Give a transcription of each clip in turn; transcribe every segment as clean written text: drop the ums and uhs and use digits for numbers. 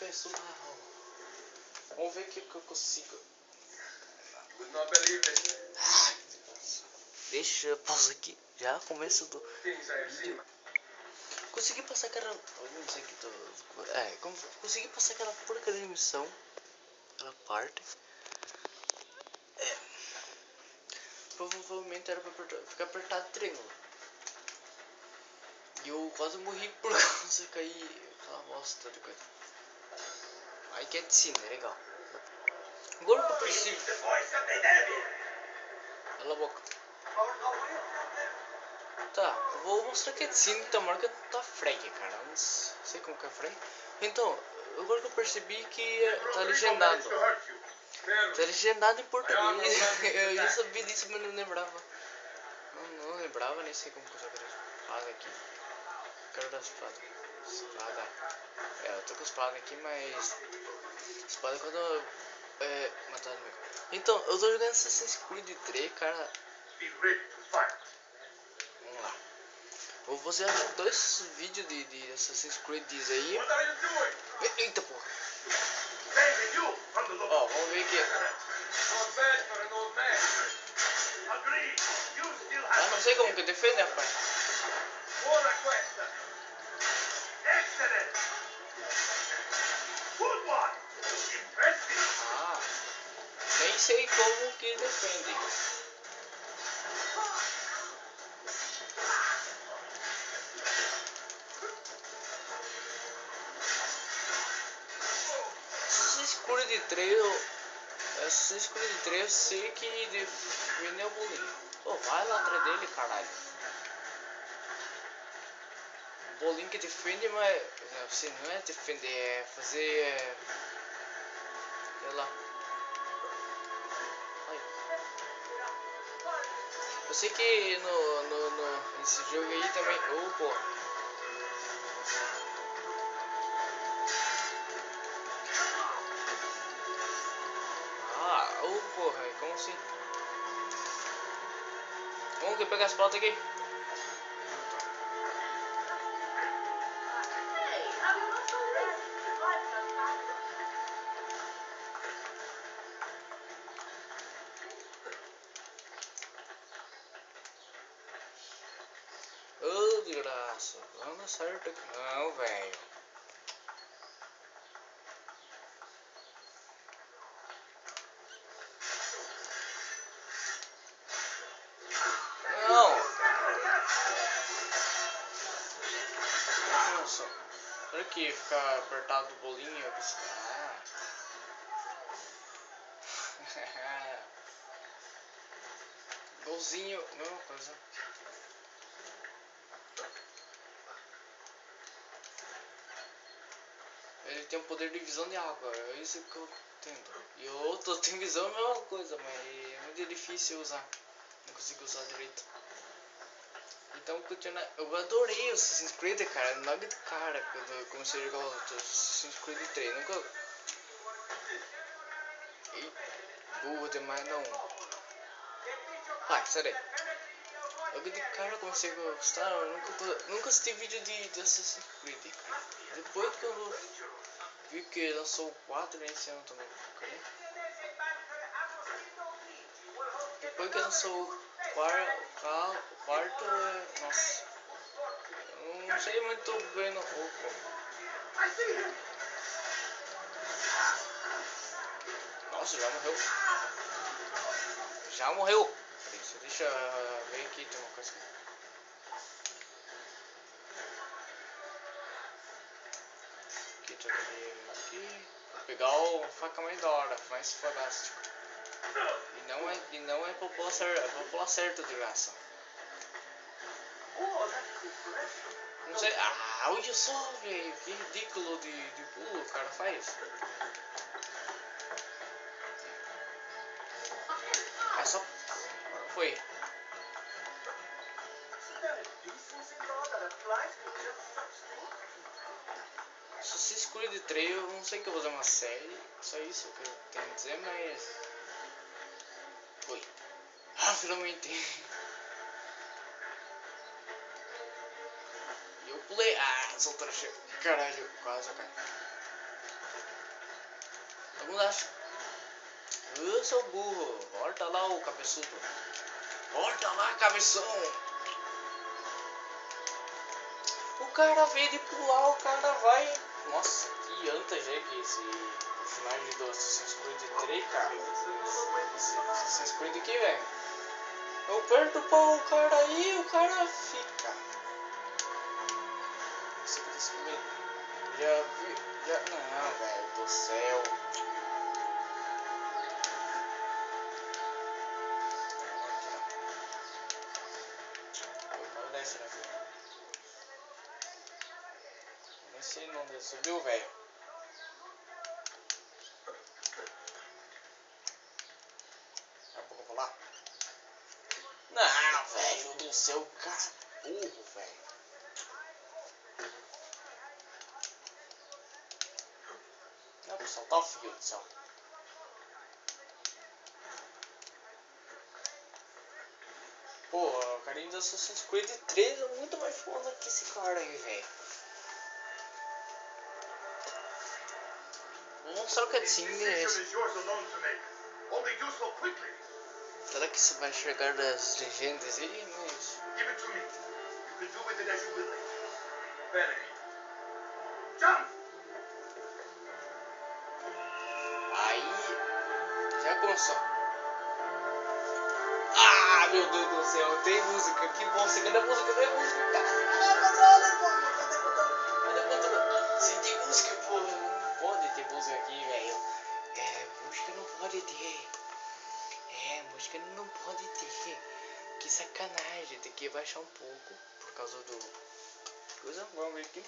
pessoal. Vamos ver o que eu consigo. Deixa eu pausar aqui. Já começo do vídeo. Consegui passar aquela. Não sei que tô. Consegui passar aquela porcaria de missão. Aquela parte. Provavelmente era pra ficar apertado triângulo. E eu quase morri por causa de cair aquela bosta de coisa. Aí que é de cima, é legal. Agora que eu percebi. Cala a boca. Tá, eu vou mostrar que é de cima, então marca tá frag, cara. Não sei como que é frag. Então, agora que eu percebi que tá legendado. Tá legendado em português. Eu já sabia disso, mas não lembrava. Não lembrava, nem sei como que eu jogo a espada aqui. Quero da espada. Espada. Eu tô com a espada aqui, mas. Espada quando matar o inimigo. Então, eu tô jogando Assassin's Creed 3, cara. Vamos lá. Vou fazer 2 vídeos de Assassin's Creed aí. Eita porra. Ó, vamos ver aqui. Eu não sei como que defende, rapaz. Ah, nem sei como que defende. Assassin's Creed 3 eu sei que defende o bolinho. Pô, vai lá atrás dele, caralho. O bolinho que defende, mas assim, não é defender, é fazer. Sei lá. Ai. Eu sei que nesse jogo aí também. Oh, porra. Oh, porra, como assim? Vamos que pegar as pautas aqui. Ô, de graça. Vamos certo aqui. Não, velho. Não. Nossa. Olha aqui, ficar apertado o bolinho. Golzinho, mesma coisa. Ele tem um poder de visão de água, é isso que eu tento. E o outro tem visão, é a mesma coisa, mas é muito difícil usar. Não consigo usar direito. Então, eu adorei o Assassin's Creed, cara. Logo de cara, quando eu comecei a jogar o Assassin's Creed 3. Nunca. E burro demais, não. Vai, sai daí. Logo de cara eu comecei a gostar. Eu nunca assisti vídeo de Assassin's Creed, cara. Depois que eu vi que lançou o 4 nesse ano também. Cadê? Depois que lançou o quarto, nossa. Eu não sei muito bem no roupa. Nossa, já morreu. Já morreu. Deixa eu ver aqui, tem uma coisa. Aqui, deixa eu ver aqui. Vou pegar o faca mais da hora, mais fantástico. E não é pra pular certo de graça. Não sei. Ah, olha só, velho. Que ridículo de pulo o cara faz. É só. Foi. Assassin's Creed 3, eu não sei que eu vou fazer uma série. Só isso que eu tenho a dizer, mas. Foi. Ah, finalmente. E eu pulei. Ah, soltou cheio. Caralho, quase eu caí. Vamos lá. Eu sou burro. Volta lá, o cabeçudo. Volta lá, cabeção. O cara veio de pular, o cara vai. Nossa, que anta, gente, esse personagem do Assassin's Creed 3, cara. Esse Assassin's Creed aqui, velho. Eu aperto o cara aí, o cara fica. Você que tá com medo. Já vi. Já. Não, velho do céu. Vamos descer aqui. Nem sei onde subiu, velho. Daqui a pouco eu vou lá. Não, velho do céu, cara burro, velho. Não, vou soltar o fio do céu. Pô, o carinha do Assassin's Creed 3 é muito mais foda que esse cara aí, velho. Vamos mostrar o cutscene é esse. Será que você vai chegar das legendas aí? Mas... Aí... Já começou. Ah, meu Deus do céu, tem música, que bom, você cadê a música? Cadê a música? Cadê o controle? Se tem música, pô, não pode ter música aqui, velho. Música não pode ter. Música não pode ter. Que sacanagem, tem que baixar um pouco por causa do... Vamos ver aqui.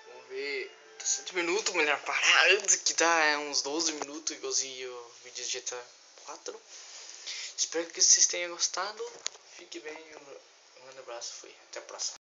Vamos ver... 7 minutos, melhor parar antes que dá uns 12 minutos, igualzinho o vídeo de GTA 4. Espero que vocês tenham gostado. Fique bem, um grande abraço, fui. Até a próxima.